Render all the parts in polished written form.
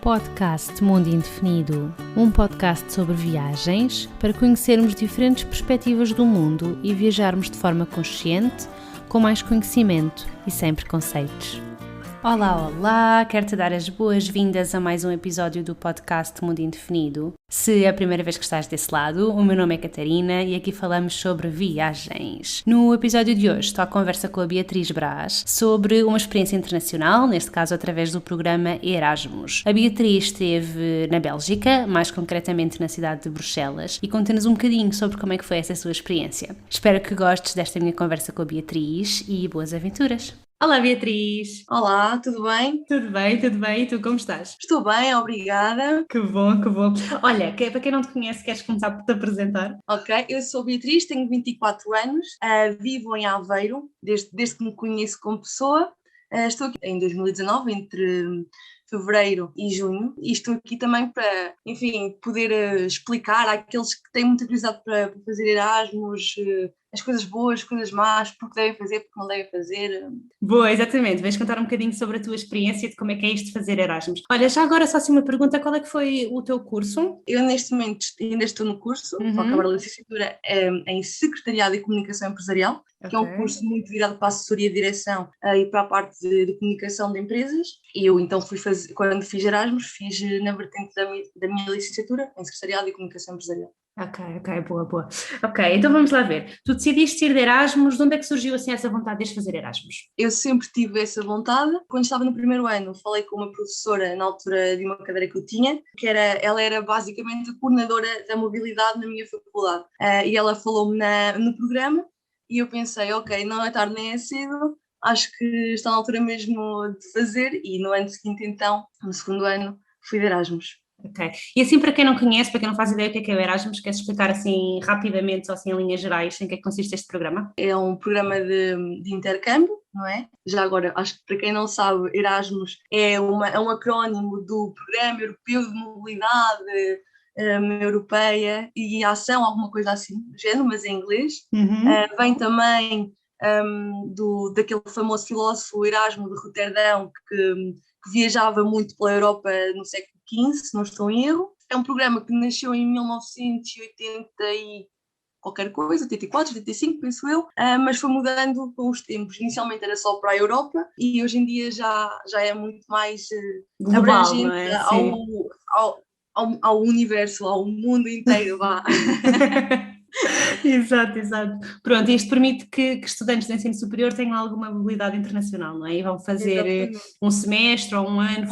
Podcast Mundo Indefinido, um podcast sobre viagens para conhecermos diferentes perspectivas do mundo e viajarmos de forma consciente, com mais conhecimento e sem preconceitos. Olá, olá! Quero-te dar as boas-vindas a mais um episódio do podcast Mundo Indefinido. Se é a primeira vez que estás desse lado, o meu nome é Catarina e aqui falamos sobre viagens. No episódio de hoje estou à conversa com a Beatriz Braz sobre uma experiência internacional, neste caso através do programa Erasmus. A Beatriz esteve na Bélgica, mais concretamente na cidade de Bruxelas, e conta-nos um bocadinho sobre como é que foi essa sua experiência. Espero que gostes desta minha conversa com a Beatriz e boas aventuras! Olá Beatriz! Olá, tudo bem? Tudo bem, e tu como estás? Estou bem, obrigada. Que bom. Olha, para quem não te conhece, queres começar por te apresentar? Ok, eu sou Beatriz, tenho 24 anos, vivo em Aveiro, desde que me conheço como pessoa. Estou aqui em 2019, entre fevereiro e junho, e estou aqui também para, enfim, poder explicar àqueles que têm muita curiosidade para fazer Erasmus, as coisas boas, as coisas más, porque devem fazer, porque não devem fazer. Boa, exatamente. Vais contar um bocadinho sobre a tua experiência de como é que é isto de fazer Erasmus. Olha, já agora só assim uma pergunta, qual é que foi o teu curso? Eu neste momento ainda estou no curso, vou acabar a licenciatura em Secretariado e Comunicação Empresarial, que é um curso muito virado para a assessoria de direção e para a parte de comunicação de empresas. E eu então quando fiz Erasmus, fiz na vertente da minha licenciatura em Secretariado e Comunicação Empresarial. Ok, boa. Ok, então vamos lá ver. Tu decidiste ir de Erasmus, de onde é que surgiu assim essa vontade de fazer Erasmus? Eu sempre tive essa vontade. Quando estava no primeiro ano, falei com uma professora na altura de uma cadeira que eu tinha, ela era basicamente a coordenadora da mobilidade na minha faculdade. E ela falou-me no programa e eu pensei, ok, não é tarde nem é cedo, acho que está na altura mesmo de fazer. E no ano seguinte, então, no segundo ano, fui de Erasmus. Ok. E assim, para quem não conhece, para quem não faz ideia do que é o Erasmus, queres explicar assim rapidamente, ou assim em linhas gerais, em que é que consiste este programa? É um programa de intercâmbio, não é? Já agora, acho que para quem não sabe, Erasmus é um acrónimo do Programa Europeu de Mobilidade Europeia e Ação, alguma coisa assim do género, mas em inglês. Vem também daquele famoso filósofo Erasmo de Roterdão, que viajava muito pela Europa no século XV, se não estou em erro. É um programa que nasceu em 1980 e qualquer coisa, 84, 85, penso eu, mas foi mudando com os tempos. Inicialmente era só para a Europa e hoje em dia já é muito mais global, abrangente, não é? ao universo, ao mundo inteiro, vá. Exato. Pronto, isto permite que estudantes de ensino superior tenham alguma mobilidade internacional, não é? E vão fazer Exatamente. um semestre ou um ano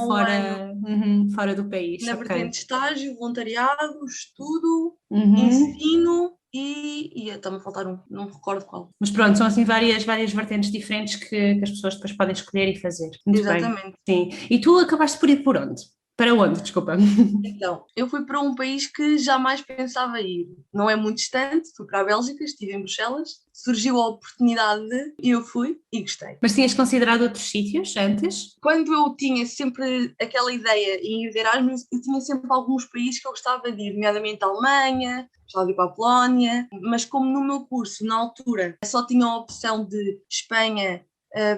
fora do país. Na Ok. vertente de estágio, voluntariado, estudo, ensino e está-me a faltar não me recordo qual. Mas pronto, são assim várias vertentes diferentes que as pessoas depois podem escolher e fazer. Muito Exatamente. bem. Sim. E tu acabaste por ir por onde? Para onde, desculpa? Então, eu fui para um país que jamais pensava ir. Não é muito distante, fui para a Bélgica, estive em Bruxelas, surgiu a oportunidade e eu fui e gostei. Mas tinhas considerado outros sítios antes? Quando eu tinha sempre aquela ideia em ir de Erasmus, eu tinha sempre alguns países que eu gostava de ir, nomeadamente a Alemanha, gostava de ir para a Polónia, mas como no meu curso, na altura, só tinha a opção de Espanha,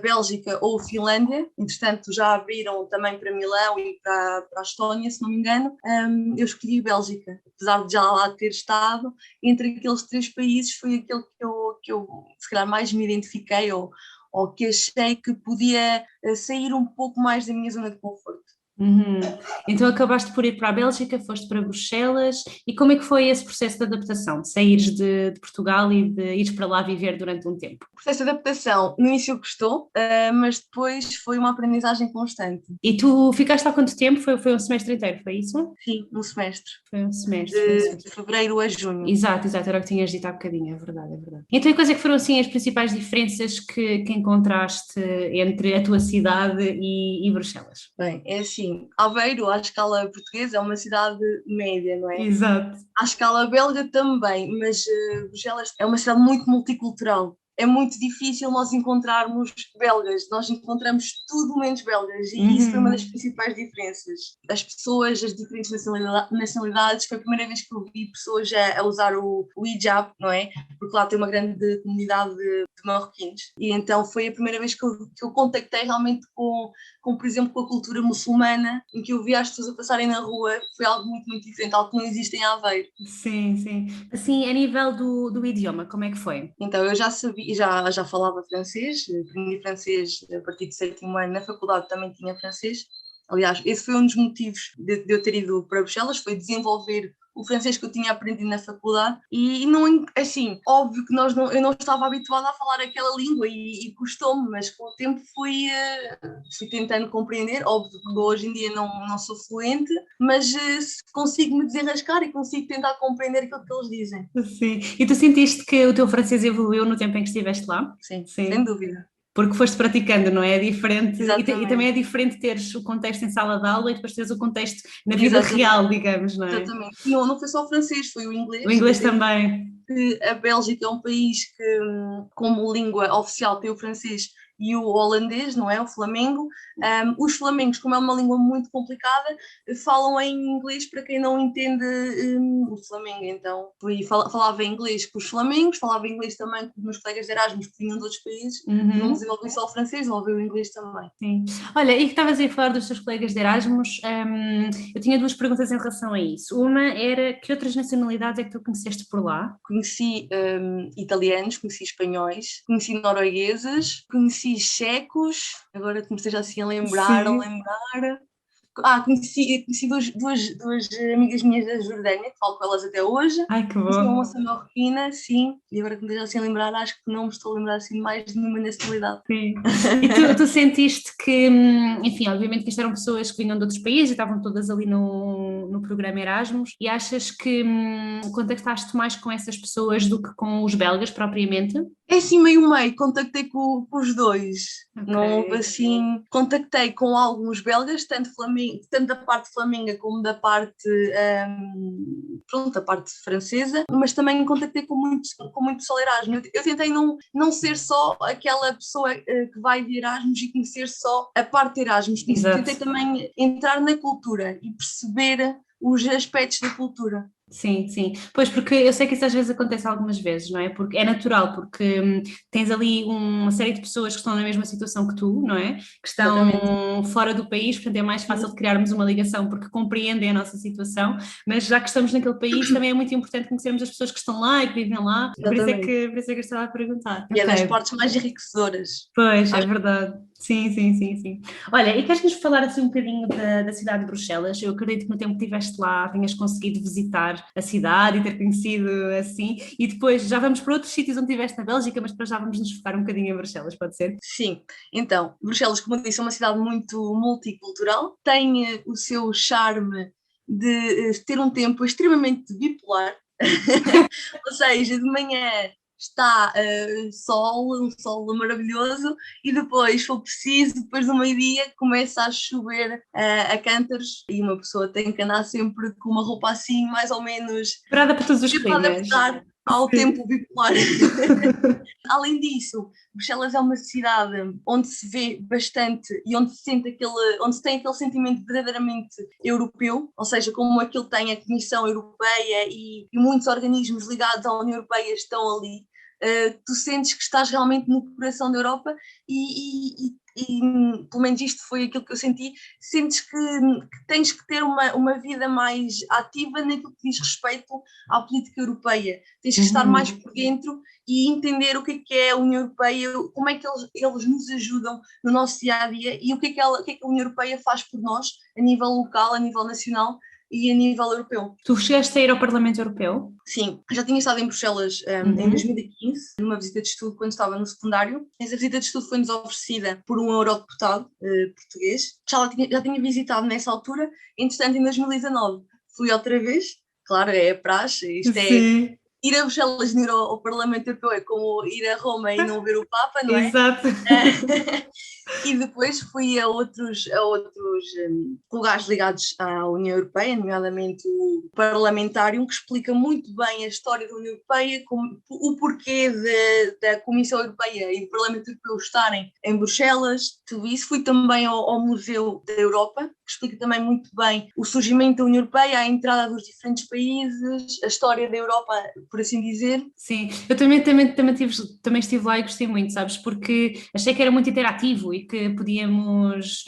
Bélgica ou Finlândia, entretanto já abriram também para Milão e para a Estónia, se não me engano, eu escolhi a Bélgica, apesar de já lá ter estado, entre aqueles três países foi aquele que eu se calhar mais me identifiquei ou que achei que podia sair um pouco mais da minha zona de conforto. Então acabaste por ir para a Bélgica, foste para Bruxelas, e como é que foi esse processo de adaptação, de saíres de Portugal e de ires para lá viver durante um tempo? O processo de adaptação no início gostou, mas depois foi uma aprendizagem constante. E tu ficaste há quanto tempo? Foi um semestre inteiro, foi isso? Sim, um semestre. Foi um semestre. De fevereiro a junho. Exato, era o que tinhas dito há bocadinho, é verdade. Então, e quais é que foram assim as principais diferenças que encontraste entre a tua cidade e Bruxelas? Bem, é assim, Aveiro, à escala portuguesa, é uma cidade média, não é? Exato. À escala belga também, mas Bruxelas é uma cidade muito multicultural. é muito difícil nós encontrarmos belgas, nós encontramos tudo menos belgas, e isso foi uma das principais diferenças. As pessoas, as diferentes nacionalidades, foi a primeira vez que eu vi pessoas a usar o hijab, não é? Porque lá tem uma grande comunidade de marroquinos, e então foi a primeira vez que eu contactei realmente por exemplo, com a cultura muçulmana, em que eu vi as pessoas a passarem na rua. Foi algo muito, muito diferente, algo que não existe em Aveiro. Sim, sim. Assim, a nível do idioma, como é que foi? Então, eu já sabia, já falava francês, aprendi francês a partir do 7º ano, na faculdade também tinha francês. Aliás, esse foi um dos motivos de eu ter ido para Bruxelas, foi desenvolver o francês que eu tinha aprendido na faculdade, e não, assim, óbvio que eu não estava habituada a falar aquela língua, e custou-me, mas com o tempo fui tentando compreender. Óbvio que hoje em dia não sou fluente, mas consigo me desenrascar e consigo tentar compreender aquilo que eles dizem. Sim. E tu sentiste que o teu francês evoluiu no tempo em que estiveste lá? Sim, Sim. sem dúvida. Porque foste praticando, não é? É diferente, e também é Exatamente. diferente teres o contexto em sala de aula e depois teres o contexto na vida real, digamos, não é? Exatamente. Não foi só o francês, foi o O inglês. inglês também. A Bélgica é um país que, como língua oficial, tem o francês e o holandês, não é? O flamengo. Os flamengos, como é uma língua muito complicada, falam em inglês para quem não entende o flamengo. Então, falava inglês com os flamengos, falava inglês também com os meus colegas de Erasmus que vinham de outros países. Não desenvolvi só o francês, desenvolvi o inglês também. Sim. Olha, e que estavas a falar dos teus colegas de Erasmus, eu tinha duas perguntas em relação a isso. Uma era, que outras nacionalidades é que tu conheceste por lá? Conheci italianos, conheci espanhóis, conheci noruegueses, conheci checos, agora comecei já assim a lembrar. Conheci duas amigas minhas da Jordânia, que falo com elas até hoje. Ai, que Conheci uma bom. moça marroquina, sim, e agora comecei já assim a lembrar, acho que não me estou a lembrar assim de mais de nenhuma nacionalidade. Sim. E tu sentiste que, enfim, obviamente que isto eram pessoas que vinham de outros países e estavam todas ali no programa Erasmus, e achas que contactaste mais com essas pessoas do que com os belgas propriamente? É assim meio, contactei com os dois. Ok. Não houve assim. Contactei com alguns belgas, tanto da parte flamenga como da parte, da parte francesa, mas também contactei com muito pessoal Erasmus. Eu tentei não ser só aquela pessoa que vai de Erasmus e conhecer só a parte de Erasmus. Exato. Tentei também entrar na cultura e perceber os aspectos da cultura. Sim, sim. Pois, porque eu sei que isso às vezes acontece algumas vezes, não é? Porque é natural, porque tens ali uma série de pessoas que estão na mesma situação que tu, não é? Que estão Exatamente. fora do país, portanto é mais fácil de criarmos uma ligação porque compreendem a nossa situação, mas já que estamos naquele país também é muito importante conhecermos as pessoas que estão lá e que vivem lá, por isso é que eu estava a perguntar. E é das partes mais enriquecedoras. Pois, é verdade. Sim, sim, sim, sim. Olha, e queres-nos falar assim um bocadinho da cidade de Bruxelas? Eu acredito que no tempo que estiveste lá tenhas conseguido visitar a cidade e ter conhecido assim, e depois já vamos para outros sítios onde estiveste na Bélgica, mas depois já vamos nos focar um bocadinho em Bruxelas, pode ser? Sim, então, Bruxelas, como eu disse, é uma cidade muito multicultural, tem o seu charme de ter um tempo extremamente bipolar, ou seja, de manhã está um sol maravilhoso, e depois, se for preciso, depois do meio-dia começa a chover a cântaros, e uma pessoa tem que andar sempre com uma roupa assim, mais ou menos, Preparada para todos os para climas. adaptar ao Sim. tempo bipolar. Além disso, Bruxelas é uma cidade onde se vê bastante e onde se tem aquele sentimento verdadeiramente europeu, ou seja, como aquilo tem a Comissão Europeia e muitos organismos ligados à União Europeia estão ali. Tu sentes que estás realmente no coração da Europa, e pelo menos isto foi aquilo que eu senti. Sentes que tens que ter uma vida mais ativa naquilo que diz respeito à política europeia. Tens que estar mais por dentro e entender o que é a União Europeia, como é que eles nos ajudam no nosso dia-a-dia, e o que é que a União Europeia faz por nós a nível local, a nível nacional e a nível europeu. Tu chegaste a ir ao Parlamento Europeu? Sim, já tinha estado em Bruxelas em 2015, numa visita de estudo quando estava no secundário. Essa visita de estudo foi-nos oferecida por um eurodeputado português. Já tinha visitado nessa altura. Entretanto, em 2019 fui outra vez. Claro, é a praxe, isto é... Ir a Bruxelas e ir ao Parlamento Europeu é como ir a Roma e não ver o Papa, não é? Exato. E depois fui a outros lugares ligados à União Europeia, nomeadamente o Parlamentário, que explica muito bem a história da União Europeia, o porquê da Comissão Europeia e do Parlamento Europeu estarem em Bruxelas, tudo isso. Fui também ao Museu da Europa, que explica também muito bem o surgimento da União Europeia, a entrada dos diferentes países, a história da Europa, por assim dizer. Sim, eu também estive lá e gostei muito, sabes? Porque achei que era muito interativo e que podíamos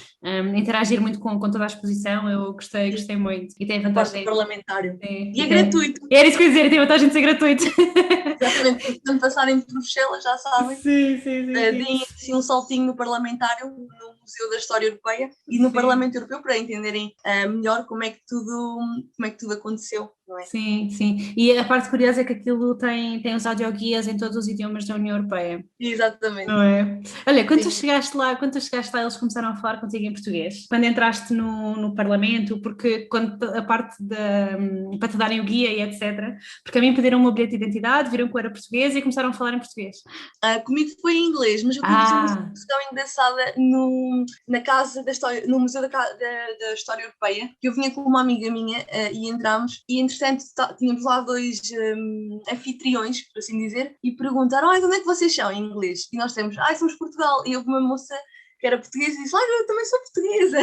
interagir muito com toda a exposição. Eu gostei muito. E tem a A parte do vantagem. parlamentário. Sim, E é gratuito. era isso que eu ia dizer, tem a vantagem de ser gratuito. Exatamente, quando passarem por Bruxelas, já sabem. Sim, sim, sim, sim. Deem assim um saltinho no Parlamentário, no Museu da História Europeia e no Sim. Parlamento Europeu, para entenderem melhor como é que tudo aconteceu, não é? Sim, sim. E a parte curiosa é que aquilo tem os audioguias em todos os idiomas da União Europeia. Exatamente. Não é? Olha, Sim. quando tu chegaste lá, eles começaram a falar contigo em português. Quando entraste no Parlamento, porque a parte para te darem o guia e etc. Porque a mim pediram o bilhete de identidade, viram que eu era português e começaram a falar em português. Comigo foi em inglês, mas eu tive uma situação engraçada na casa da história, no Museu da História Europeia, que eu vinha com uma amiga minha e entramos, e entretanto tínhamos lá dois anfitriões, por assim dizer, e perguntaram: de onde é que vocês são em inglês? E nós temos: somos Portugal. E houve uma moça que era portuguesa e disse: eu também sou portuguesa.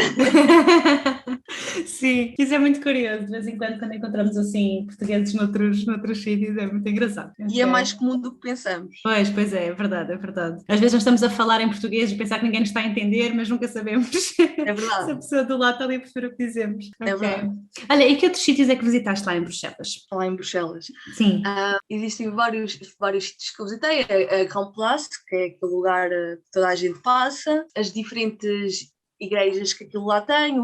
Sim, isso é muito curioso. De vez em quando encontramos assim portugueses noutros sítios, é muito engraçado. E é mais comum do que pensamos. Pois é verdade, é verdade. Às vezes nós estamos a falar em português e pensar que ninguém nos está a entender, mas nunca sabemos É verdade. se a pessoa do lado está ali a perceber o que dizemos. É verdade. Olha, e que outros sítios é que visitaste lá em Bruxelas? Lá em Bruxelas. Sim. Existem vários sítios que eu visitei. A Grand Place, que é aquele lugar que toda a gente passa, as diferentes igrejas que aquilo lá tem,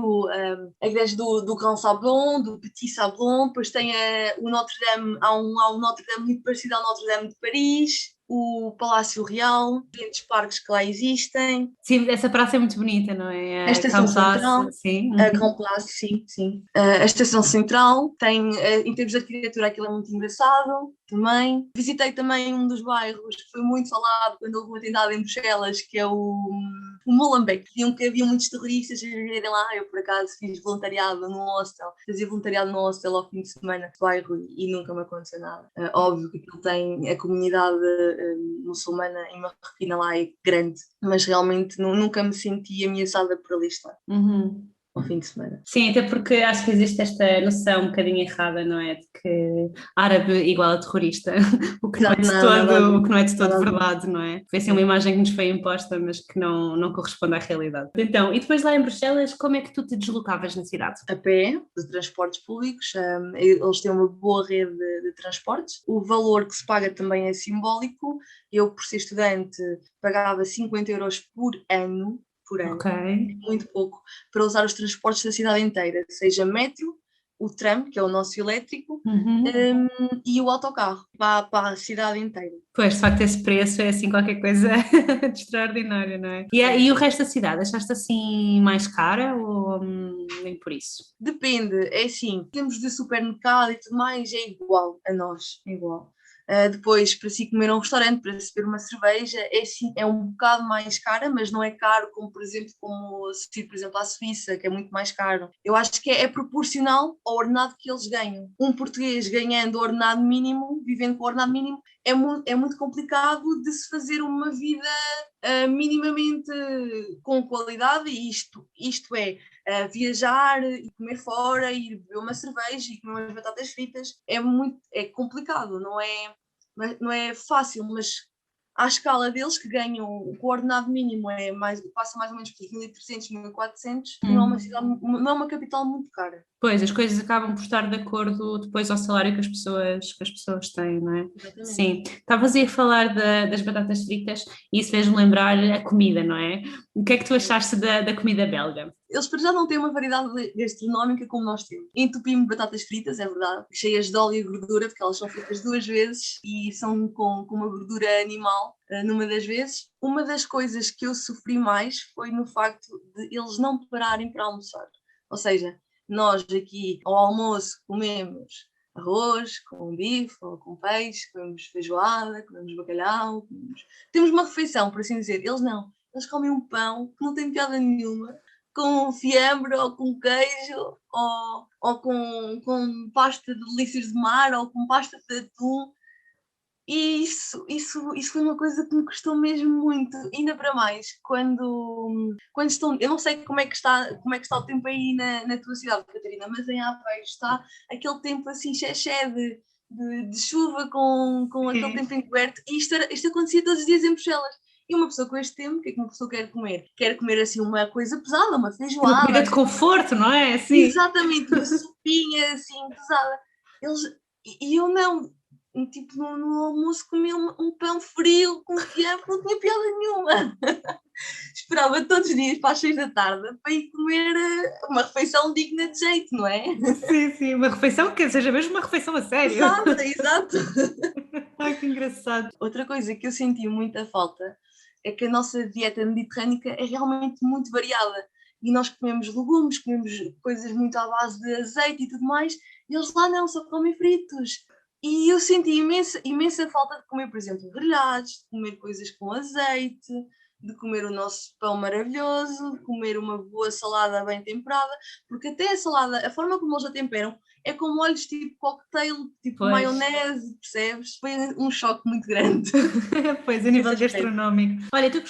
a igreja do Grand Sablon, do Petit Sablon, depois tem o Notre Dame, há um Notre Dame muito parecido ao Notre Dame de Paris, o Palácio Real, diferentes parques que lá existem. Sim, essa praça é muito bonita, não é? A Estação Central. Sim. A Grand Place, sim. A Estação Central tem, em termos de arquitetura, aquilo é muito engraçado também. Visitei também um dos bairros que foi muito falado quando houve um atentado em Bruxelas, que é o Molenbeek. Diziam que havia muitos terroristas a viverem lá. Eu, por acaso, fiz voluntariado num hostel. Fazia voluntariado num hostel ao fim de semana no bairro e nunca me aconteceu nada. Óbvio que aquilo tem a comunidade muçulmana em Marroquina lá é grande, mas realmente nunca me senti ameaçada por ali estar. Ao fim de semana. Sim, até porque acho que existe esta noção um bocadinho errada, não é? De que árabe igual a terrorista, o que não é de todo verdade, não é? Foi assim uma imagem que nos foi imposta, mas que não corresponde à realidade. Então, e depois lá em Bruxelas, como é que tu te deslocavas na cidade? A pé, de transportes públicos, eles têm uma boa rede de transportes. O valor que se paga também é simbólico. Eu, por ser estudante, pagava 50 euros por ano, muito pouco, para usar os transportes da cidade inteira, seja metro, o tram, que é o nosso elétrico, e o autocarro, para a cidade inteira. Pois, de facto, esse preço é assim qualquer coisa de extraordinário, não é? E o resto da cidade, achaste assim mais cara ou nem por isso? Depende, é assim, temos de supermercado e tudo mais, é igual a nós, é igual. Depois, para se comer a um restaurante, para se beber uma cerveja, é um bocado mais cara, mas não é caro como, por exemplo, se ir, por exemplo, à Suíça, que é muito mais caro. Eu acho que é proporcional ao ordenado que eles ganham. Um português ganhando o ordenado mínimo, vivendo com o ordenado mínimo, é muito complicado de se fazer uma vida minimamente com qualidade, e isto é viajar e comer fora, ir beber uma cerveja e comer umas batatas fritas. É complicado, não é fácil, mas à escala deles, que ganham o ordenado mínimo passa mais ou menos por 1.300, 1.400, não é uma capital muito cara. Pois, as coisas acabam por estar de acordo depois ao salário que as pessoas têm, não é? Exatamente. Sim. Estavas aí a falar das batatas fritas e isso fez-me lembrar a comida, não é? O que é que tu achaste da comida belga? Eles para já não têm uma variedade gastronómica como nós temos. Entupimos batatas fritas, é verdade, cheias de óleo e gordura, porque elas são fritas 2 vezes e são com uma gordura animal numa das vezes. Uma das coisas que eu sofri mais foi no facto de eles não pararem para almoçar. Ou seja, nós aqui ao almoço comemos arroz com bife ou com peixe, comemos feijoada, comemos bacalhau, temos uma refeição, por assim dizer. Eles não. eles comem um pão que não tem piada nenhuma, com fiambre ou com queijo ou com pasta de delícias de mar ou com pasta de atum. E isso foi uma coisa que me custou mesmo muito, ainda para mais, quando estão, eu não sei como é que está o tempo aí na tua cidade, Catarina, mas em Aveiro está aquele tempo assim xexé de chuva com aquele tempo encoberto, e isto acontecia todos os dias em Bruxelas. E uma pessoa com este tempo, o que é que uma pessoa quer comer? Quer comer assim uma coisa pesada, uma Uma comida feijoada. de conforto, não é? Assim. Exatamente, uma sopinha assim pesada. E eu não, tipo, no almoço comia um pão frio com fiambre, não tinha piada nenhuma. Esperava todos os dias para as 6 da tarde para ir comer uma refeição digna de jeito, não é? Sim, sim, uma refeição que seja mesmo uma refeição a sério. Exato, exato. Ai, que engraçado. Outra coisa que eu senti muita falta é que a nossa dieta mediterrânica é realmente muito variada. E nós comemos legumes, comemos coisas muito à base de azeite e tudo mais, e eles lá não, só comem fritos. E eu senti imensa falta de comer, por exemplo, grelhados, de comer coisas com azeite, de comer o nosso pão maravilhoso, de comer uma boa salada bem temperada, porque até a salada, a forma como eles a temperam, é com molhos tipo cocktail, tipo Pois. maionese, percebes? Foi um choque muito grande. Pois, a nível gastronómico. Olha, tu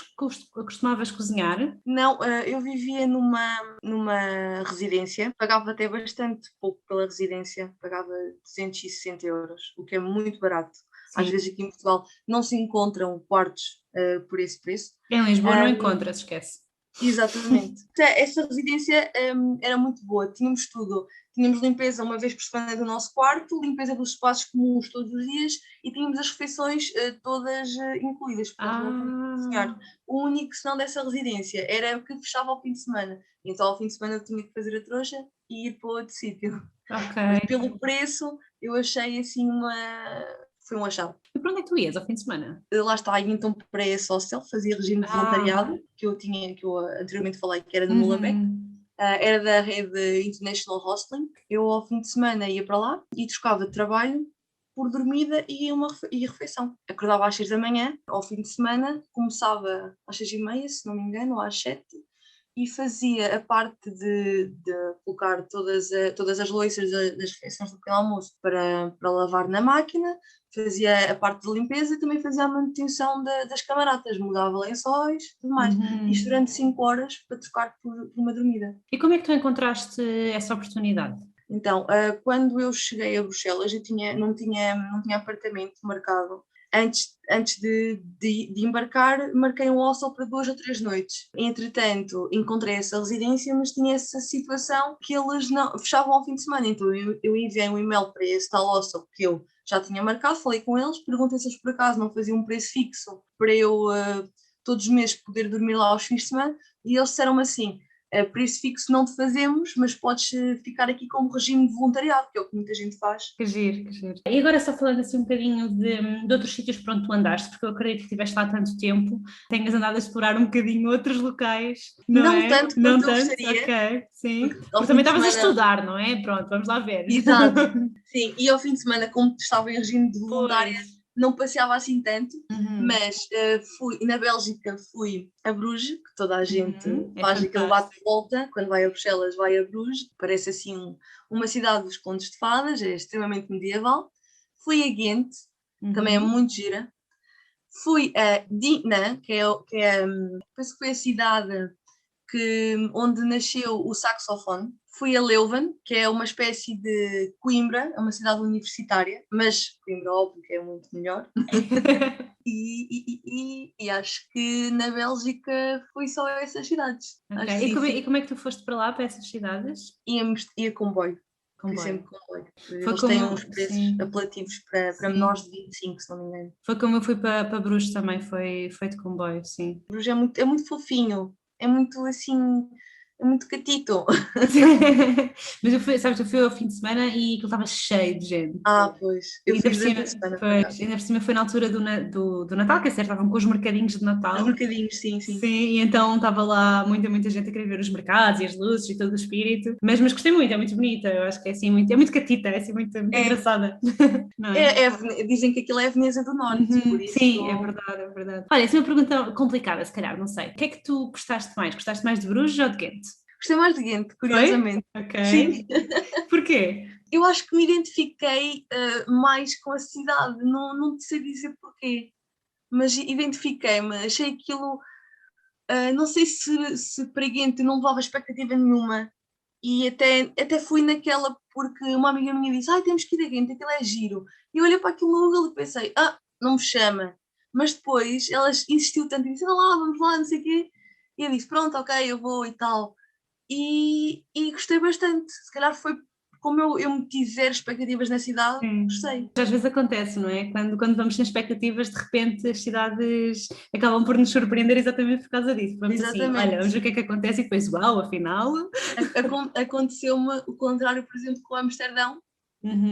costumavas cozinhar? Não, eu vivia numa residência, pagava até bastante pouco pela residência, pagava 260 euros, o que é muito barato. Às Sim. vezes aqui em Portugal não se encontram quartos por esse preço. Em Lisboa não encontras, esquece. Exatamente. Essa residência era muito boa, tínhamos tudo. Tínhamos limpeza uma vez por semana do nosso quarto, limpeza dos espaços comuns todos os dias e tínhamos as refeições todas incluídas, portanto não tínhamos que cozinhar. O único senão dessa residência era que fechava ao fim de semana, então ao fim de semana eu tinha que fazer a trouxa e ir para outro sítio. Ok. Mas pelo preço eu achei assim foi um achado. E para onde é que tu ias ao fim de semana? Lá está, então preparei a Social, fazia regime de voluntariado, que eu anteriormente falei que era no Molenbeek. Era da rede International Hostling. Eu ao fim de semana ia para lá e trocava de trabalho por dormida e refeição. Acordava às 6 da manhã, ao fim de semana, começava às 6h30, se não me engano, ou às 7, e fazia a parte de colocar todas as louças das refeições do pequeno almoço para lavar na máquina, fazia a parte de limpeza e também fazia a manutenção das camaratas, mudava lençóis e tudo mais. Isto durante 5 horas para trocar por uma dormida. E como é que tu encontraste essa oportunidade? Então, quando eu cheguei a Bruxelas, eu não tinha apartamento marcado. Antes de embarcar, marquei um hostel para 2 ou 3 noites. Entretanto, encontrei essa residência, mas tinha essa situação que eles não fechavam ao fim de semana. Então, eu enviei um e-mail para esse tal hostel que eu já tinha marcado, falei com eles, perguntei se eles por acaso não faziam um preço fixo para eu todos os meses poder dormir lá aos fins de semana, e eles disseram-me assim: preço fixo não te fazemos, mas podes ficar aqui como regime de voluntariado, que é o que muita gente faz. Que giro, que giro. E agora só falando assim um bocadinho de outros sítios por onde tu andaste, porque eu acredito que estiveste lá tanto tempo, tenhas andado a explorar um bocadinho outros locais, não é? Tanto quanto eu gostaria. Ok, sim. Ao Porque também fim de estavas a semana- estudar, não é? Pronto, vamos lá ver. Exato, sim, e ao fim de semana, como estava em regime de voluntária, Pois. não passeava assim tanto, Uhum. mas na Bélgica fui a Bruges, que toda a gente É faz aquele fantástico. bate-volta, quando vai a Bruxelas vai a Bruges, parece assim uma cidade dos contos de fadas, é extremamente medieval. Fui a Ghent, também é muito gira. Fui a Dinant, penso que foi a cidade onde nasceu o saxofone. Fui a Leuven, que é uma espécie de Coimbra, é uma cidade universitária, mas Coimbra, óbvio, que é muito melhor. E acho que na Bélgica foi só essas cidades. Ok. Acho que E como é que tu foste para lá, para essas cidades? ia comboio. Fui Comboio. sempre comboio. Foi Eles têm como, uns preços sim, apelativos para sim. menores de 25, se não me engano. Foi como eu fui para Bruges também, foi de comboio, sim. Bruges é muito fofinho, é muito assim, é muito catito. Mas eu fui ao fim de semana e aquilo estava cheio de gente. Pois, E eu ainda fui por cima, durante a semana, por pois, acaso. ainda por cima foi na altura do Natal, que é certo, estavam com os mercadinhos de Os Natal. mercadinhos, sim, sim. Sim, e então estava lá muita gente a querer ver os mercados e as luzes e todo o espírito. Mas gostei muito, é muito bonita. Eu acho que é muito catita, é assim muito É, engraçada. Não é? dizem que aquilo é a Veneza do Norte, por Uhum, sim, é isso. verdade, é verdade. Olha, essa é uma pergunta complicada, se calhar, não sei. O que é que tu gostaste mais? Gostaste mais de Bruges ou de Ghent? Gostei mais de Ghent, Foi? curiosamente. Ok. Sim, Porquê? eu acho que me identifiquei mais com a cidade, não te sei dizer porquê, mas identifiquei-me, achei aquilo, não sei se para Ghent eu não levava expectativa nenhuma, e até fui naquela porque uma amiga minha disse, temos que ir a Ghent, aquilo é giro, e eu olhei para aquilo no Google e pensei, não me chama, mas depois ela insistiu tanto e disse, lá, vamos lá, não sei o quê, e eu disse, pronto, ok, eu vou e tal. E gostei bastante. Se calhar foi como eu meti zero expectativas na cidade, Sim. gostei. Às vezes acontece, não é? Quando vamos sem expectativas, de repente as cidades acabam por nos surpreender exatamente por causa disso. Vamos assim, olha, Exatamente. vamos ver o que é que acontece e depois, uau, afinal. Aconteceu-me o contrário, por exemplo, com Amsterdão.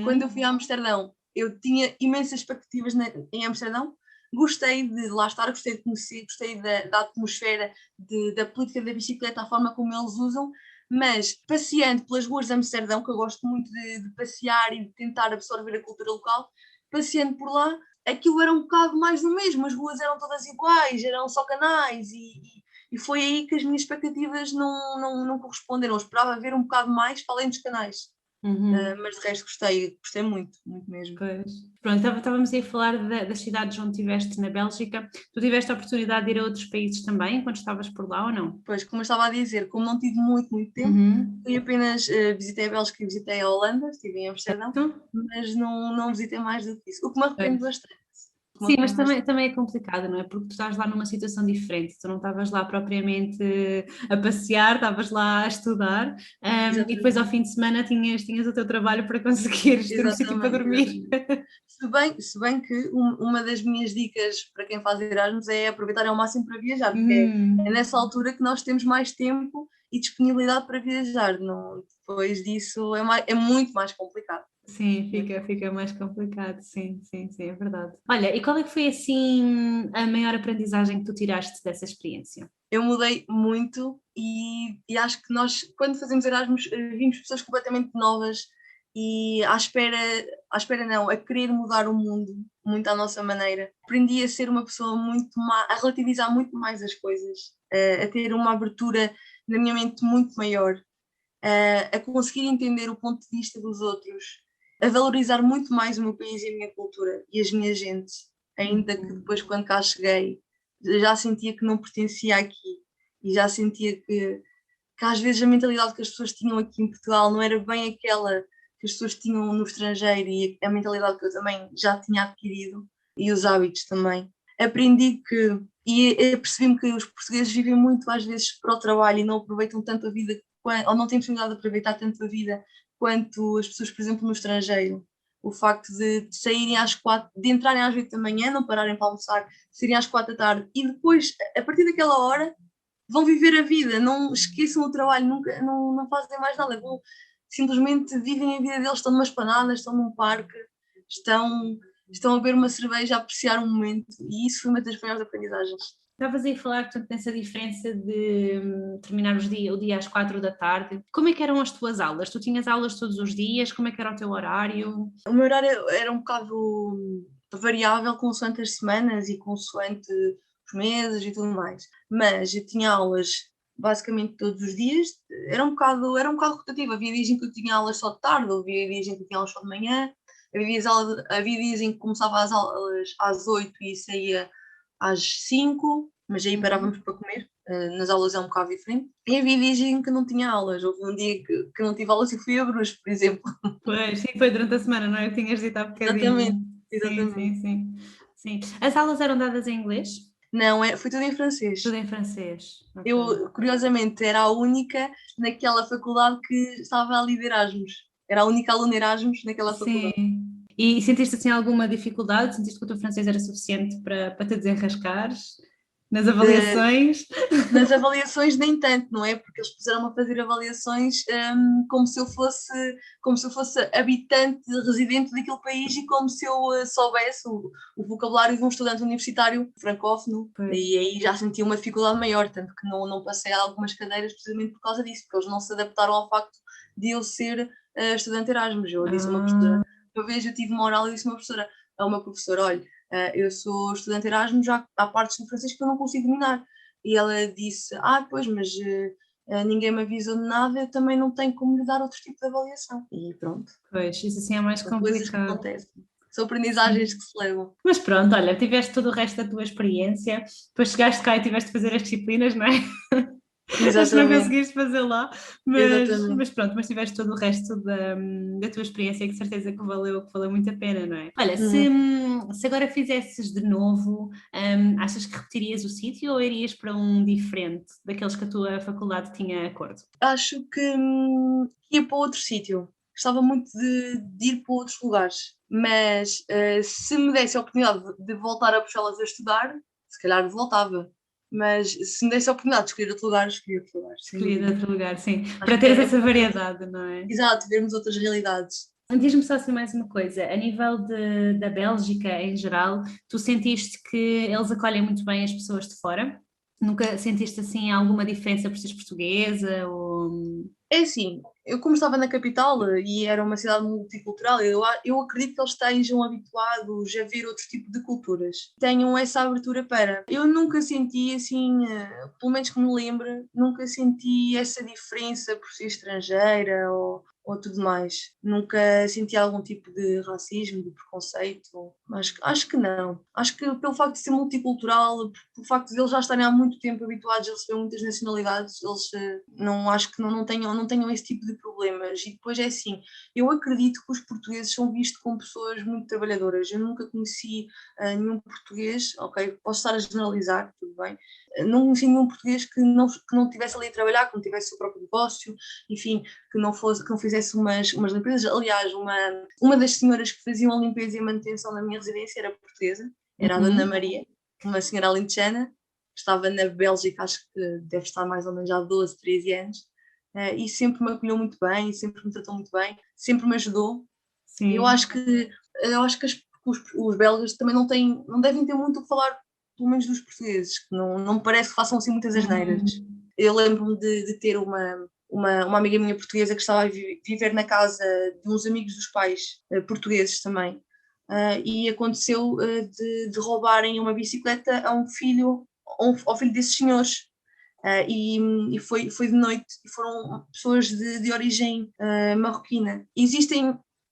Quando eu Uhum. fui a Amsterdão, eu tinha imensas expectativas em Amsterdão. Gostei de lá estar, gostei de conhecer, gostei da atmosfera, da política da bicicleta, a forma como eles usam, mas passeando pelas ruas de Amsterdão, que eu gosto muito de passear e de tentar absorver a cultura local, passeando por lá, aquilo era um bocado mais do mesmo, as ruas eram todas iguais, eram só canais e foi aí que as minhas expectativas não corresponderam. Eu esperava ver um bocado mais para além dos canais. Uhum. Mas de resto gostei muito, muito mesmo. Pois. Pronto, estávamos aí a falar das cidades onde estiveste na Bélgica. Tu tiveste a oportunidade de ir a outros países também, quando estavas por lá ou não? Pois, como eu estava a dizer, como não tive muito tempo, Uhum. fui apenas, visitei a Bélgica e visitei a Holanda, estive em Amsterdão, Certo? mas não visitei mais do que isso, o que me arrependo Pois. bastante. O que me Sim, mas arrependo bastante. também é complicado, não é? Porque tu estás lá numa situação diferente, tu não estavas lá propriamente a passear, estavas lá a estudar, e depois ao Exatamente, fim de semana tinhas o teu trabalho para conseguires ter um sítio para exatamente, dormir. exatamente. Se bem que uma das minhas dicas para quem faz Erasmus é aproveitar ao máximo para viajar, porque é Hum. nessa altura que nós temos mais tempo e disponibilidade para viajar. Não, depois disso é muito mais complicado. Sim, fica mais complicado, sim, é verdade. Olha, e qual é que foi assim a maior aprendizagem que tu tiraste dessa experiência? Eu mudei muito e acho que nós, quando fazemos Erasmus, vimos pessoas completamente novas e à espera não, a querer mudar o mundo muito à nossa maneira. Aprendi a ser uma pessoa muito má, a relativizar muito mais as coisas, a ter uma abertura na minha mente muito maior, a conseguir entender o ponto de vista dos outros, a valorizar muito mais o meu país e a minha cultura e as minhas gentes, ainda que Uhum. depois, quando cá cheguei, já sentia que não pertencia aqui e já sentia que às vezes a mentalidade que as pessoas tinham aqui em Portugal não era bem aquela que as pessoas tinham no estrangeiro e a mentalidade que eu também já tinha adquirido e os hábitos também. Aprendi percebi-me que os portugueses vivem muito às vezes para o trabalho e não aproveitam tanto a vida, ou não têm possibilidade de aproveitar tanto a vida quanto as pessoas, por exemplo, no estrangeiro. O facto de saírem às 4, de entrarem às 8 da manhã, não pararem para almoçar, saírem às 4 da tarde e depois, a partir daquela hora, vão viver a vida, não esqueçam o trabalho, nunca, não fazem mais nada, simplesmente vivem a vida deles, estão numa esplanada, estão num parque, estão, estão a beber uma cerveja, a apreciar um momento, e isso foi uma das maiores aprendizagens. Estavas aí a falar, portanto, nessa diferença de terminar o dia às 4 da tarde. Como é que eram as tuas aulas? Tu tinhas aulas todos os dias? Como é que era o teu horário? O meu horário era um bocado variável consoante as semanas e consoante os meses e tudo mais. Mas eu tinha aulas basicamente todos os dias, era um bocado rotativo. Havia dias em que eu tinha aulas só de tarde, havia dias em que eu tinha aulas só de manhã, havia dias em que começava as aulas às 8 e saía às 5, mas aí Uhum. parávamos para comer. Nas aulas é um bocado diferente. E havia dias em que eu não tinha aulas. Houve um dia que eu não tive aulas e fui a Bruges, por exemplo. Pois, sim, foi durante a semana, não é? Que tinhas dito há Exatamente, bocadinho. Sim, sim, exatamente. sim. Sim. As aulas eram dadas em inglês? Não, foi tudo em francês. Tudo em francês. Ok. Eu, curiosamente, era a única naquela faculdade que estava ali de Erasmus. Era a única aluna Erasmus naquela faculdade. Sim. E sentiste assim alguma dificuldade? Sentiste que o teu francês era suficiente para te desenrascares nas Eh, avaliações? Nas avaliações nem tanto, não é? Porque eles puseram-me a fazer avaliações como se eu fosse habitante, residente daquele país e como se eu soubesse o vocabulário de um estudante universitário francófono. Pois. E aí já senti uma dificuldade maior, tanto que não passei a algumas cadeiras precisamente por causa disso, porque eles não se adaptaram ao facto de eu ser estudante Erasmus. Eu disse a uma professora, uma vez eu tive uma oral e disse a uma professora, olha, eu sou estudante Erasmus, já há partes do francês que eu não consigo dominar. E ela disse, pois, mas ninguém me avisou de nada, eu também não tenho como lhe dar outro tipo de avaliação. E pronto. Pois, isso assim é mais São coisas que complicado. acontecem. São aprendizagens que se levam. Mas pronto, olha, tiveste todo o resto da tua experiência, depois chegaste cá e tiveste de fazer as disciplinas, não é? Acho que não Exatamente. conseguiste fazer lá, Exatamente. mas pronto, mas tiveste todo o resto da tua experiência, que de certeza que valeu muito a pena, não é? Olha, se agora fizesses de novo, achas que repetirias o sítio ou irias para um diferente, daqueles que a tua faculdade tinha acordo? Acho que ia para outro sítio. Gostava muito de ir para outros lugares, mas se me desse a oportunidade de voltar a Bruxelas a estudar, se calhar voltava. Mas se me desse a oportunidade de escolher outro lugar, escolhi outro lugar. Escolhido outro lugar, sim, Acho para que teres é essa muito variedade, não é? exato, vermos outras realidades. Diz-me só assim mais uma coisa, a nível da Bélgica em geral, tu sentiste que eles acolhem muito bem as pessoas de fora? Nunca sentiste assim alguma diferença por seres portuguesa? Ou... É assim, eu como estava na capital e era uma cidade multicultural, eu acredito que eles estejam habituados a ver outro tipo de culturas. Tenham essa abertura para. Eu nunca senti assim, pelo menos que me lembre, nunca senti essa diferença por ser estrangeira ou tudo mais. Nunca senti algum tipo de racismo, de preconceito. Acho que não. Acho que pelo facto de ser multicultural, pelo facto de eles já estarem há muito tempo habituados a receber muitas nacionalidades, eles não acho que não tenham esse tipo de problemas. E depois é assim, eu acredito que os portugueses são vistos como pessoas muito trabalhadoras. Eu nunca conheci nenhum português, ok, posso estar a generalizar, tudo bem, não conheci nenhum português que não tivesse ali a trabalhar, que não tivesse o seu próprio negócio, enfim, que não fizesse umas limpezas. Aliás, uma das senhoras que faziam a limpeza e a manutenção da minha residência era portuguesa, era a Dona Maria, uma senhora alentejana, que estava na Bélgica, acho que deve estar mais ou menos há 12, 13 anos, e sempre me acolheu muito bem, sempre me tratou muito bem, sempre me ajudou. Sim. Eu acho que os belgas também não devem ter muito o que falar, pelo menos dos portugueses, que não me parece que façam assim muitas asneiras. Eu lembro-me de ter uma amiga minha portuguesa que estava a viver na casa de uns amigos dos pais portugueses também, e aconteceu de roubarem uma bicicleta a um filho, ao filho desses senhores. E foi de noite e foram pessoas de origem marroquina.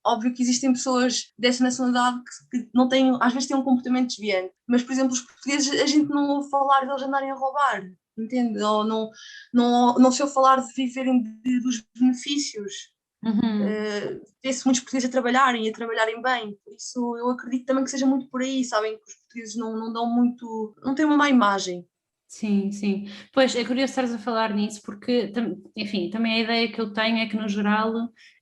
Óbvio que existem pessoas dessa nacionalidade que não têm, às vezes têm um comportamento desviante, mas, por exemplo, os portugueses, a gente não ouve falar deles andarem a roubar, entende? Ou não se ouve falar de viverem dos benefícios. Vê-se muitos portugueses a trabalharem bem, por isso eu acredito também que seja muito por aí, sabem que os portugueses não dão muito, não têm uma má imagem. Sim, sim. Pois é curioso estares a falar nisso, porque, enfim, também a ideia que eu tenho é que, no geral,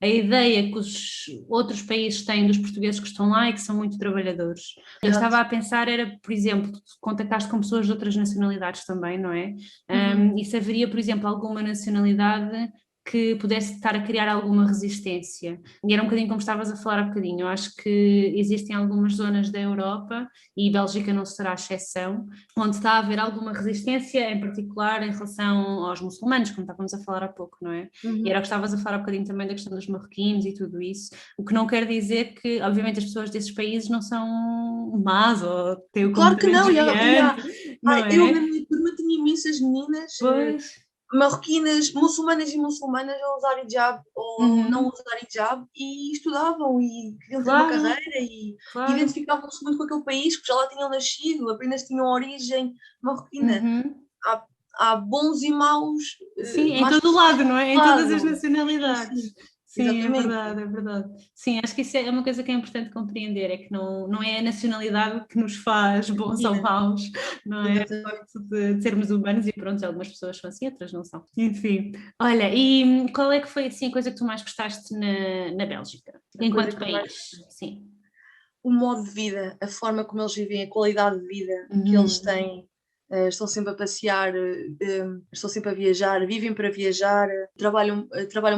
a ideia que os outros países têm dos portugueses que estão lá é que são muito trabalhadores. Eu estava a pensar, era, por exemplo, tu contactaste com pessoas de outras nacionalidades também, não é? E se haveria, por exemplo, alguma nacionalidade que pudesse estar a criar alguma resistência. E era um bocadinho como estavas a falar há bocadinho. Eu acho que existem algumas zonas da Europa, e Bélgica não será a exceção, onde está a haver alguma resistência, em particular em relação aos muçulmanos, como estávamos a falar há pouco, não é? E era o que estavas a falar há bocadinho também da questão dos marroquinos e tudo isso, o que não quer dizer que, obviamente, as pessoas desses países não são más ou têm o Claro que comportamento não, desviante, não eu é? na minha turma tinha imensas meninas Pois. marroquinas, muçulmanas e muçulmanas a usar hijab ou não usar hijab e estudavam e queriam ter uma Claro, carreira e claro. identificavam-se muito com aquele país, porque já lá tinham nascido, apenas tinham origem marroquina. Há bons e maus, Sim, em más todo o pessoas lado, em não é? todo Em todas as lado. nacionalidades. Sim, Sim, é exatamente. verdade, é verdade. Sim, acho que isso é uma coisa que é importante compreender, é que não é a nacionalidade que nos faz bons ou maus, não é? O facto de sermos humanos e pronto, algumas pessoas são assim, outras não são. Enfim, olha, e qual é que foi assim a coisa que tu mais gostaste na Bélgica, enquanto país? Sim. O modo de vida, a forma como eles vivem, a qualidade de vida que eles têm. estão sempre a passear, estão sempre a viajar, vivem para viajar, trabalham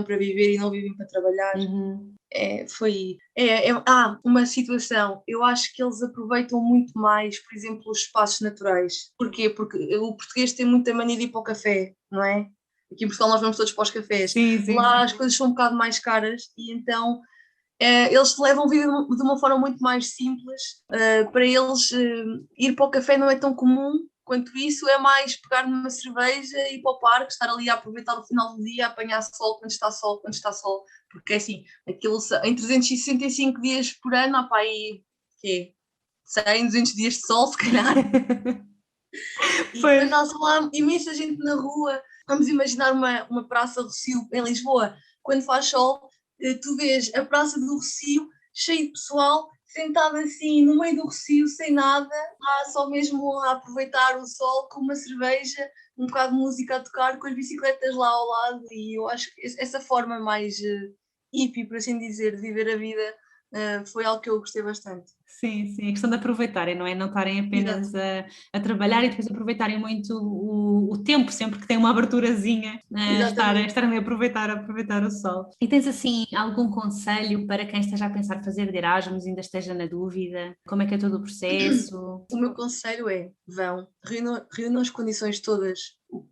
para viver e não vivem para trabalhar. Uma situação, eu acho que eles aproveitam muito mais, por exemplo, os espaços naturais. Porquê? Porque o português tem muita mania de ir para o café, não é? Aqui em Portugal nós vamos todos para os cafés. Sim, Lá sim. as coisas são um bocado mais caras e então eles levam a vida de uma forma muito mais simples. Para eles, ir para o café não é tão comum quanto isso, é mais pegar numa cerveja e ir para o parque, estar ali a aproveitar o final do dia, a apanhar sol quando está sol, porque é assim, aquilo em 365 dias por ano, há para aí, quê? 100, 200 dias de sol, se calhar. E depois há lá imensa gente na rua. Vamos imaginar uma Praça do Rossio em Lisboa, quando faz sol, tu vês a Praça do Rossio cheia de pessoal, sentado assim no meio do Rossio, sem nada, lá só mesmo a aproveitar o sol com uma cerveja, um bocado de música a tocar, com as bicicletas lá ao lado, e eu acho que essa forma mais hippie, por assim dizer, de viver a vida, foi algo que eu gostei bastante. Sim, sim, a questão de aproveitarem, não é? Não estarem apenas a trabalhar e depois aproveitarem muito o tempo, sempre que tem uma aberturazinha, estarem a aproveitar o sol. E tens assim algum conselho para quem esteja a pensar fazer de Erasmus, ainda esteja na dúvida? Como é que é todo o processo? O meu conselho é: reúnam as condições todas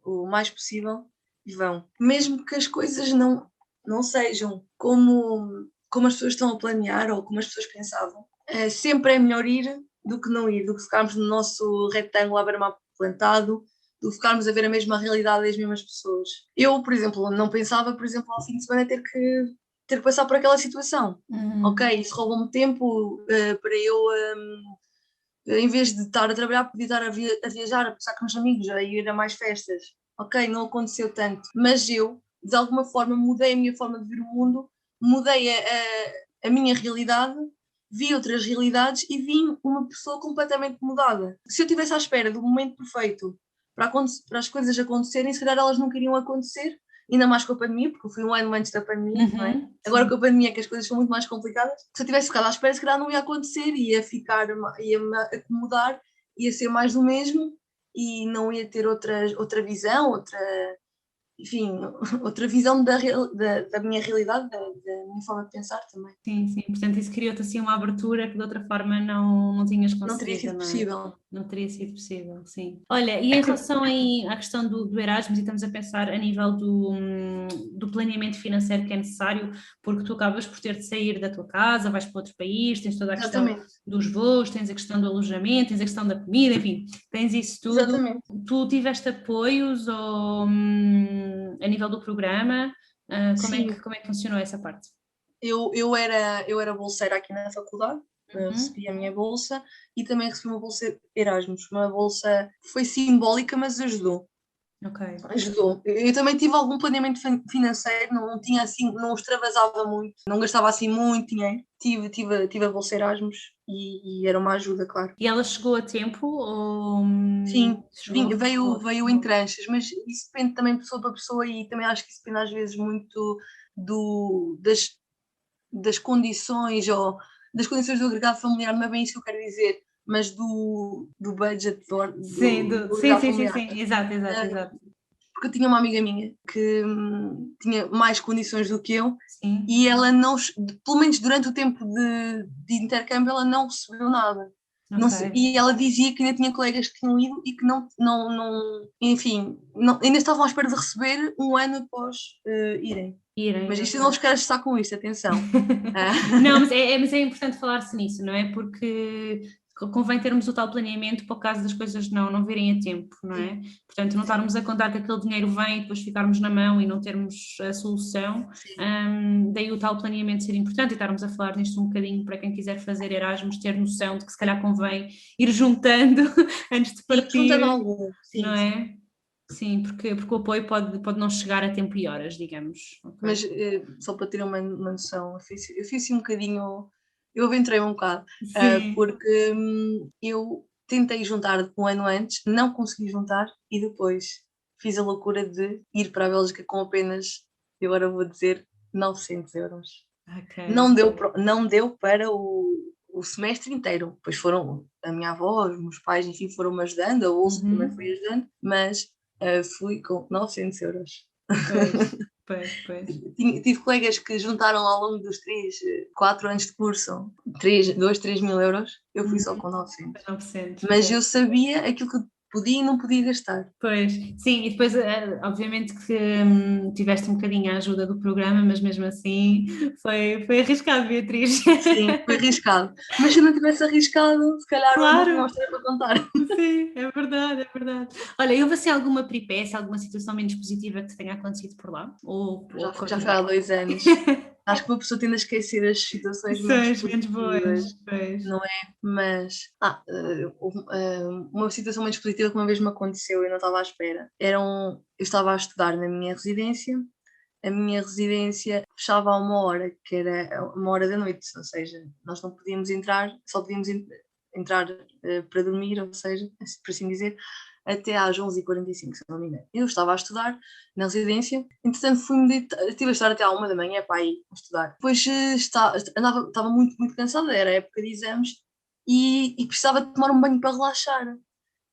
o mais possível e vão. Mesmo que as coisas não sejam como as pessoas estão a planear ou como as pessoas pensavam, sempre é melhor ir do que não ir, do que ficarmos no nosso retângulo a ver mapa plantado, do que ficarmos a ver a mesma realidade das mesmas pessoas. Eu, por exemplo, não pensava, por exemplo, ao fim de semana ter que passar por aquela situação. Ok, isso roubou-me tempo para eu, em vez de estar a trabalhar, podia estar a viajar, a passar com os amigos, a ir a mais festas. Ok, não aconteceu tanto, mas eu, de alguma forma, mudei a minha forma de ver o mundo, mudei a minha realidade, vi outras realidades e vi uma pessoa completamente mudada. Se eu estivesse à espera do momento perfeito para as coisas acontecerem, se calhar elas não queriam acontecer, ainda mais com a pandemia, porque eu fui um ano antes da pandemia, não é? Agora com a pandemia é que as coisas são muito mais complicadas. Se eu tivesse ficado à espera, se calhar não ia acontecer, ia-me acomodar, ia ser mais do mesmo e não ia ter outra visão, enfim, outra visão da minha realidade, da minha forma de pensar também. Sim, sim, portanto isso criou-te assim uma abertura que de outra forma não tinhas Não teria conseguido, sido não é? possível. Não teria sido possível, sim. Olha, e em relação aí à questão do Erasmus, e estamos a pensar a nível do planeamento financeiro que é necessário, porque tu acabas por ter de sair da tua casa, vais para outro país, tens toda a questão Exatamente. dos voos, tens a questão do alojamento, tens a questão da comida, enfim, tens isso tudo. Exatamente. Tu tiveste apoios ou, a nível do programa? Como é que funcionou essa parte? Eu era bolseira aqui na faculdade, Uhum. recebi a minha bolsa e também recebi uma bolsa Erasmus, uma bolsa que foi simbólica, mas ajudou. Ok. Ajudou. Eu também tive algum planeamento financeiro, não tinha assim, não extravasava muito, não gastava assim muito dinheiro. Tive a bolsa Erasmus e era uma ajuda, claro. E ela chegou a tempo ou Sim, chegou? veio em tranches, mas isso depende também de pessoa para pessoa e também acho que isso depende às vezes muito das condições ou das condições do agregado familiar, não é bem isso que eu quero dizer, mas do budget Sim, do sim, agregado sim, sim, familiar. sim, exato, exato, exato. Porque eu tinha uma amiga minha que tinha mais condições do que eu Sim, e ela não, pelo menos durante o tempo de intercâmbio, ela não recebeu nada. Não ok. e ela dizia que ainda tinha colegas que tinham ido e que enfim, ainda estavam à espera de receber um ano após irem. Irem, Mas isto eu não ok. vos quero estar com isto, atenção. Não, mas é importante falar-se nisso, não é? Porque convém termos o tal planeamento para o caso das coisas não virem a tempo, não Sim, é? Portanto, não sim, estarmos a contar que aquele dinheiro vem e depois ficarmos na mão e não termos a solução. sim. Daí o tal planeamento ser importante e estarmos a falar nisto um bocadinho para quem quiser fazer Erasmus, ter noção de que se calhar convém ir juntando antes de E juntando partir, algum, não sim, sim. é? Sim, porque o apoio pode não chegar a tempo e horas, digamos. Ok. Mas só para ter uma noção, eu fiz assim um bocadinho, eu aventurei um bocado, Sim. porque eu tentei juntar um ano antes, não consegui juntar e depois fiz a loucura de ir para a Bélgica com apenas, eu agora vou dizer, 900 euros. Ok. Não deu para o semestre inteiro. Depois foram a minha avó, os meus pais, enfim, foram-me ajudando, a bolsa também foi ajudando, mas fui com 900 euros. Pois. Tive colegas que juntaram ao longo dos 4 anos de curso 2, 3 mil euros, eu fui só com 900. 900, Mas eu sabia aquilo que podia e não podia gastar. Pois, sim, e depois, obviamente que tiveste um bocadinho a ajuda do programa, mas mesmo assim foi arriscado, Beatriz. Sim, foi arriscado. Mas se eu não tivesse arriscado, se calhar hoje não tinha uma Claro, história para contar. sim, é verdade, é verdade. Olha, houve assim alguma peripécia, alguma situação menos positiva que te tenha acontecido por lá? Ou Já correu foi há bem? 2 anos. Acho que uma pessoa tende a esquecer as situações menos São menos boas, positivas, pois. não é? Mas uma situação menos positiva que uma vez me aconteceu e eu não estava à espera. Eu estava a estudar na minha residência. A minha residência fechava a 1 hora, que era 1 hora da noite, ou seja, nós não podíamos entrar, só podíamos entrar para dormir, ou seja, por assim dizer, até às 11h45, se não me engano. Eu estava a estudar na residência, entretanto estive a estar até à 1 da manhã para ir a estudar. Depois estava muito, muito cansada, era a época de exames, e precisava de tomar um banho para relaxar.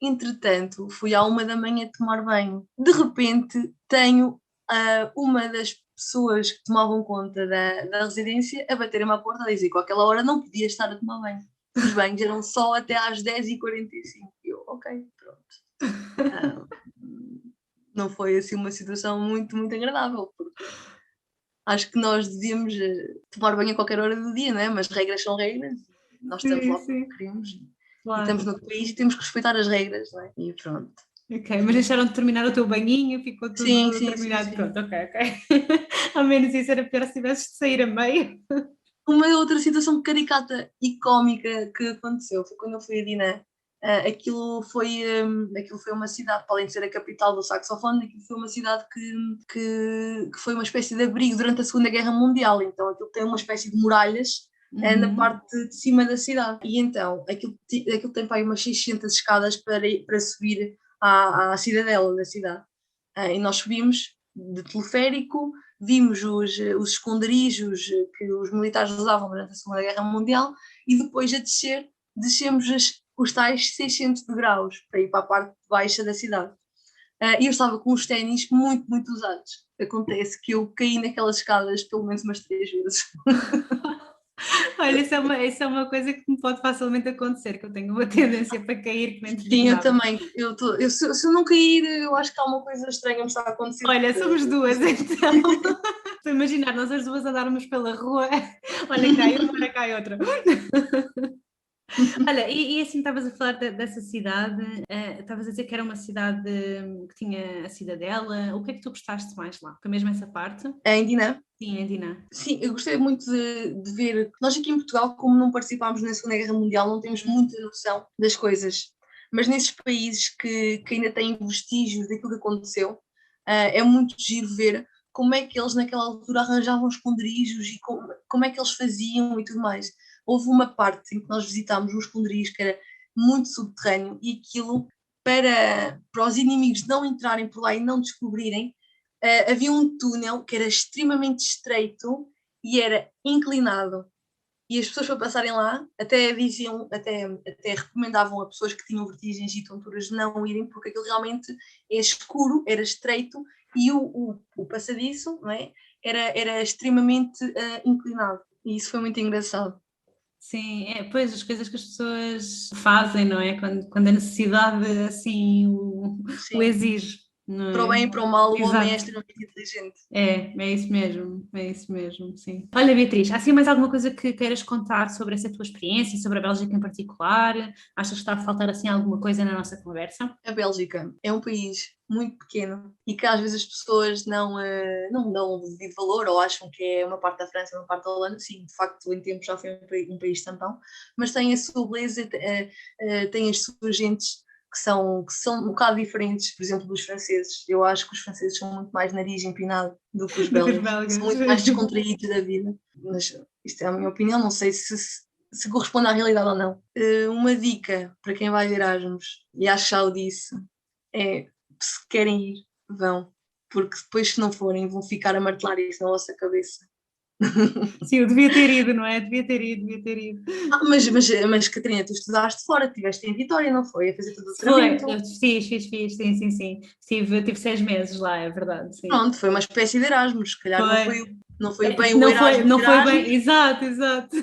Entretanto, fui à 1 da manhã tomar banho. De repente, tenho uma das pessoas que tomavam conta da residência a bater-me à porta a dizer que àquela hora não podia estar a tomar banho. Os banhos eram só até às 10h45. Eu, ok, pronto. Ah, não foi assim uma situação muito, muito agradável, porque acho que nós devíamos tomar banho a qualquer hora do dia, não é? Mas regras são regras. Nós estamos Sim, lá porque sim, queremos e estamos claro. no país e temos que respeitar as regras, não é? E pronto. Ok, mas deixaram de terminar o teu banhinho, ficou Sim, tudo sim, sim, terminado, sim. pronto, ok. Ao menos isso era pior se tivesses de sair a meio. Uma outra situação caricata e cómica que aconteceu foi quando eu fui a Dinan. Aquilo foi uma cidade, para além de ser a capital do saxofone, aquilo foi uma cidade que foi uma espécie de abrigo durante a Segunda Guerra Mundial. Então aquilo tem uma espécie de muralhas na Uhum. parte de cima da cidade. E então aquilo tem para aí umas 600 escadas para subir à cidadela da cidade. E nós subimos de teleférico, vimos os esconderijos que os militares usavam durante a Segunda Guerra Mundial e depois a descer, descemos os tais 600 degraus para ir para a parte baixa da cidade. E eu estava com os ténis muito, muito usados. Acontece que eu caí naquelas escadas pelo menos umas 3 vezes. Olha, isso é uma coisa que me pode facilmente acontecer, que eu tenho uma tendência para cair que nem te digo Sim, eu nada. também. Se eu não cair, eu acho que há uma coisa estranha me está a acontecer. Olha, Porque somos duas então. Estou a imaginar nós as duas andarmos pela rua. Olha, cai uma, olha, cai outra. Olha, e assim estavas a falar dessa cidade, estavas a dizer que era uma cidade que tinha a cidadela. O que é que tu gostaste mais lá? Foi mesmo essa parte? em Dinan. Sim, em Dinan. Sim, eu gostei muito de ver. Nós aqui em Portugal, como não participámos na Segunda Guerra Mundial, não temos muita noção das coisas. Mas nesses países que ainda têm vestígios daquilo que aconteceu, é muito giro ver como é que eles naquela altura arranjavam esconderijos e como é que eles faziam e tudo mais. Houve uma parte em que nós visitámos um esconderijo que era muito subterrâneo e aquilo, para os inimigos não entrarem por lá e não descobrirem, havia um túnel que era extremamente estreito e era inclinado. E as pessoas para passarem lá até diziam, até recomendavam a pessoas que tinham vertigens e tonturas não irem, porque aquilo realmente é escuro, era estreito e o passadiço, não é? Era extremamente inclinado. E isso foi muito engraçado. Sim, pois as coisas que as pessoas fazem, não é? Quando a necessidade assim o Sim. exige, não Para o é? bem e para o mal, o homem é Exato. extremamente inteligente. É isso mesmo, sim. Olha, Beatriz, há assim mais alguma coisa que queiras contar sobre essa tua experiência, sobre a Bélgica em particular? Achas que está a faltar assim alguma coisa na nossa conversa? A Bélgica é um país muito pequeno e que às vezes as pessoas não dão o devido valor ou acham que é uma parte da França, uma parte da Holanda. Sim, de facto, em tempo já foi um país tampão, mas tem a sua beleza, tem as suas gentes que são um bocado diferentes, por exemplo, dos franceses. Eu acho que os franceses são muito mais nariz empinado do que os Do que os belgas, são belgas. muito mais descontraídos da vida. Mas isto é a minha opinião, não sei se corresponde à realidade ou não. Uma dica para quem vai de Erasmus, e acho que já o disse, é se querem ir, vão, porque depois se não forem vão ficar a martelar isso na vossa cabeça. Sim, eu devia ter ido, não é? Devia ter ido. Mas Catarina, tu estudaste fora, estiveste em Vitória, não foi? A fazer todo o Foi, doutoramento. fiz, sim. Tive 6 meses lá, é verdade, sim. Pronto, foi uma espécie de Erasmus. Se calhar Foi. não foi bem o Não foi, Erasmus, não foi bem, Erasmus, exato.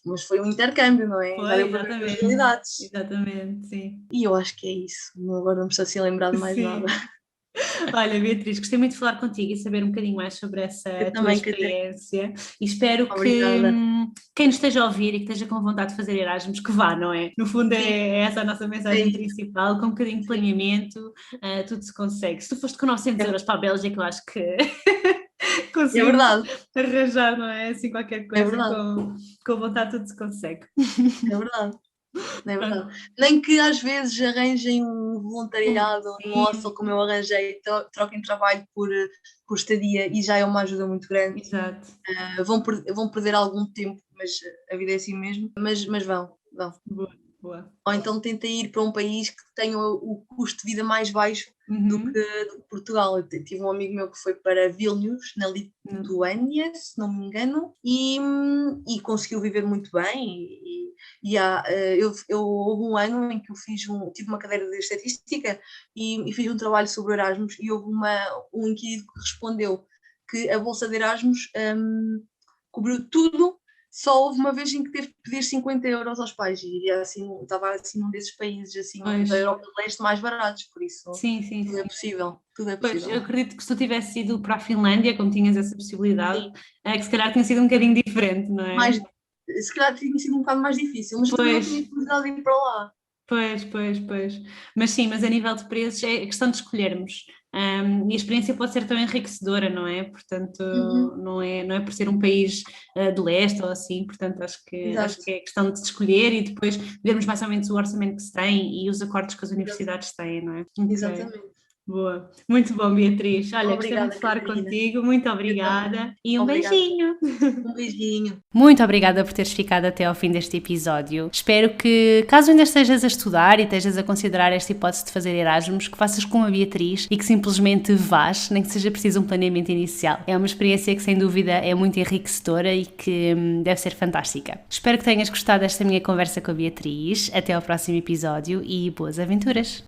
mas foi um intercâmbio, não é? Já Foi, deu para ver as realidades. exatamente, sim. E eu acho que é isso. Agora não me estou assim a lembrar de mais nada. Sim. Olha, Beatriz, gostei muito de falar contigo e saber um bocadinho mais sobre essa Eu tua também, Catarina. experiência e espero que Obrigada. quem nos esteja a ouvir e que esteja com vontade de fazer Erasmus, que vá, não é? No fundo Sim, é essa a nossa é mensagem isso. principal, com um bocadinho de Sim. planeamento, tudo se consegue. Se tu foste com 900 É, euros para a Bélgica, eu acho que é conseguimos verdade, arranjar, não é? Assim, qualquer é coisa verdade, com vontade tudo se consegue. é verdade. É verdade. Pronto. Nem que às vezes arranjem um voluntariado no hostel, Sim, como eu arranjei, troquem trabalho por estadia e já é uma ajuda muito grande. exato. Vão perder algum tempo, mas a vida é assim mesmo. Mas vão. Boa, boa. Ou então tentem ir para um país que tenha o custo de vida mais baixo do que, Uhum. do que Portugal. Eu tive um amigo meu que foi para Vilnius, na Não. Lituânia, se não me engano, e conseguiu viver muito bem. Houve um ano em que tive uma cadeira de estatística e fiz um trabalho sobre Erasmus e houve um inquérito que respondeu que a bolsa de Erasmus cobriu tudo. Só houve uma vez em que teve que pedir 50 euros aos pais e assim, estava assim num desses países assim, Pois. da Europa do Leste mais baratos, por isso Sim. tudo é possível, tudo é Pois, eu possível. acredito que se tu tivesse ido para a Finlândia, como tinhas essa possibilidade, Sim, é que se calhar tinha sido um bocadinho diferente, não é? mais, se calhar tinha sido um bocado mais difícil, mas eu também não Pois, tinha possibilidade de ir para lá. pois. Mas sim, mas a nível de preços é questão de escolhermos. E a experiência pode ser tão enriquecedora, não é? Portanto, Uhum, não é por ser um país do leste ou assim, portanto, acho exato, que é questão de se escolher e depois vermos mais ou menos o orçamento que se tem e os acordos que as exato, universidades têm, não é? Ok. exatamente. Boa, muito bom, Beatriz. Olha, gostei muito Obrigada, de falar Catarina. contigo, muito Eu também. obrigada e um Obrigada. beijinho. Um beijinho. Muito obrigada por teres ficado até ao fim deste episódio. Espero que, caso ainda estejas a estudar e estejas a considerar esta hipótese de fazer Erasmus, que faças como a Beatriz e que simplesmente vás, nem que seja preciso um planeamento inicial. É uma experiência que, sem dúvida, é muito enriquecedora e que deve ser fantástica. Espero que tenhas gostado desta minha conversa com a Beatriz. Até ao próximo episódio e boas aventuras!